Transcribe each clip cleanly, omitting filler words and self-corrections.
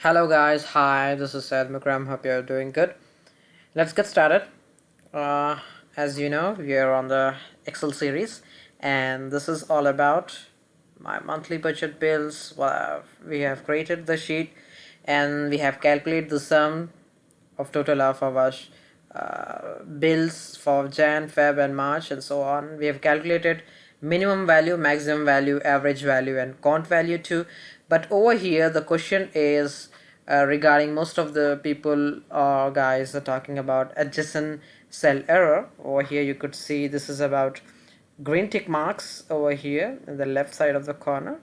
Hello guys, hi, this is Said Mukram. Hope you're doing good. Let's get started. Uh, as you know, we are on the Excel series, and this is all about my monthly budget bills. We have created the sheet, and we have calculated the sum of total of our bills for Jan, Feb, and March, and so on. We have calculated minimum value, maximum value, average value, and count value too. But over here, the question is regarding most of the people or guys are talking about adjacent cell error. Over here, you could see this is about green tick marks over here in the left side of the corner,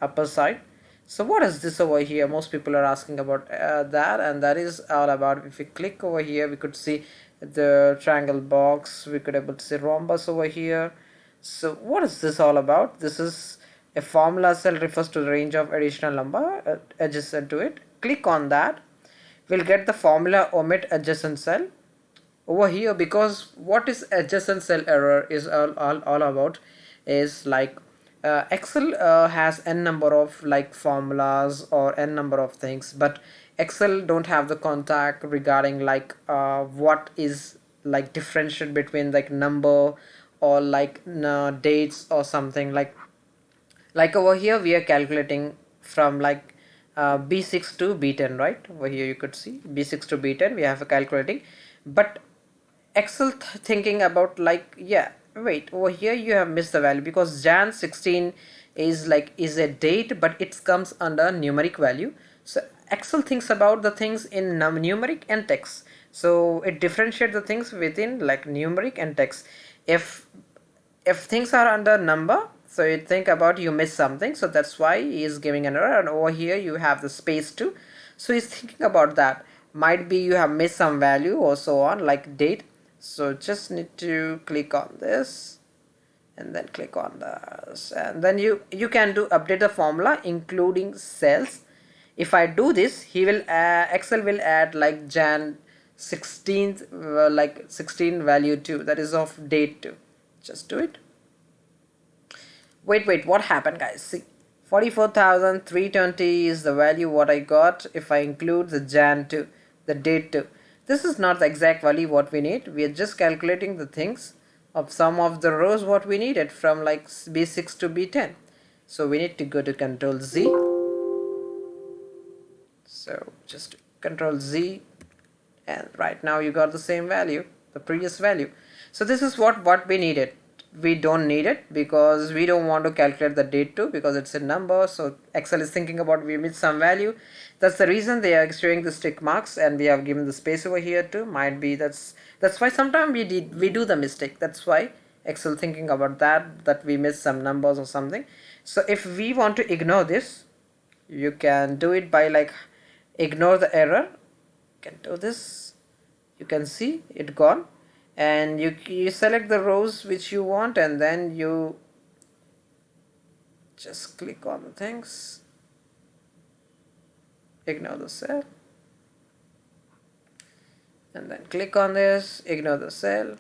upper side. So what is this over here? Most people are asking about that, and that is all about, if we click over here, we could see the triangle box, we could able to see rhombus over here. So what is this all about? This is a formula cell, refers to the range of additional number adjacent to it. Click on that, we'll get the formula omit adjacent cell over here, because what is adjacent cell error is all about is like Excel has n number of like formulas or n number of things, but Excel don't have the contact regarding like what is like differentiate between like number or like dates or something. Like over here we are calculating from like B6 to B10, right? Over here you could see B6 to B10 we have a calculating, but Excel thinking about like, yeah, wait, over here you have missed the value, because Jan 16 is a date, but it comes under numeric value. So Excel thinks about the things in numeric and text, so it differentiates the things within like numeric and text. If things are under number, so you think about you miss something, so that's why he is giving an error. And over here you have the space too, so he's thinking about that might be you have missed some value or so on, like date. So just need to click on this and then click on this, and then you can do update the formula including cells. If I do this, he will Excel will add like Jan 16th like 16 value too, that is of date too. Just do it. Wait, what happened guys? See, 44,320 is the value what I got if I include the Jan too, the date too. This is not the exact value what we need. We are just calculating the things of some of the rows what we needed from like B6 to B10. So we need to go to Control Z. So just Control Z, and right now you got the same value, the previous value. So this is what we needed. We don't need it because we don't want to calculate the date too, because it's a number. So Excel is thinking about we missed some value. That's the reason they are showing the tick marks, and we have given the space over here too. Might be that's why sometimes we do the mistake. That's why Excel thinking about that we missed some numbers or something. So if we want to ignore this, you can do it by like ignore the error. You can do this. You can see it gone, and you select the rows which you want, and then you just click on the things, ignore the cell, and then click on this, ignore the cell,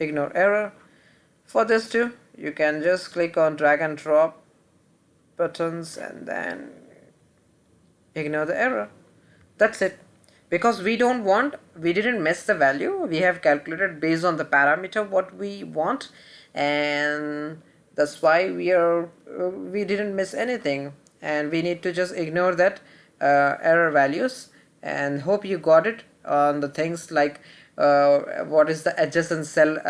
ignore error. For this too, you can just click on drag and drop buttons and then ignore the error. That's it, because we didn't miss the value. We have calculated based on the parameter what we want, and that's why we didn't miss anything, and we need to just ignore that error values. And hope you got it on the things like what is the adjacent cell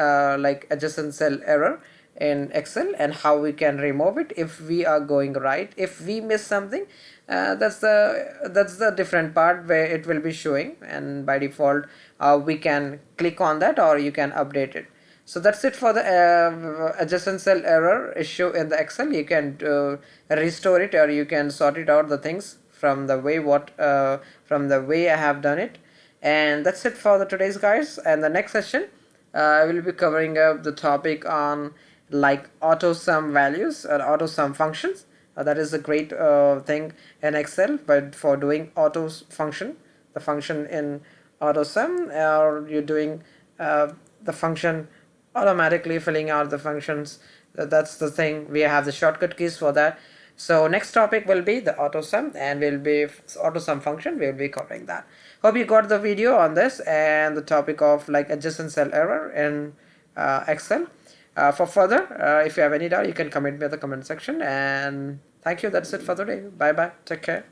like adjacent cell error in Excel, and how we can remove it if we are going right. If we miss something, that's the different part where it will be showing, and by default we can click on that, or you can update it. So that's it for the adjacent cell error issue in the Excel. You can restore it, or you can sort it out the things from the way I have done it. And that's it for the today's guys. And the next session I will be covering up the topic on like auto sum values or auto sum functions. That is a great thing in Excel, but for doing auto function, the function in auto sum, or you're doing the function automatically filling out the functions. That's the thing. We have the shortcut keys for that. So next topic will be the autosum, and will be autosum function. We will be covering that. Hope you got the video on this and the topic of like adjacent cell error in Excel. For further, if you have any doubt, you can comment me in the comment section. And thank you. That's it for today. Bye bye. Take care.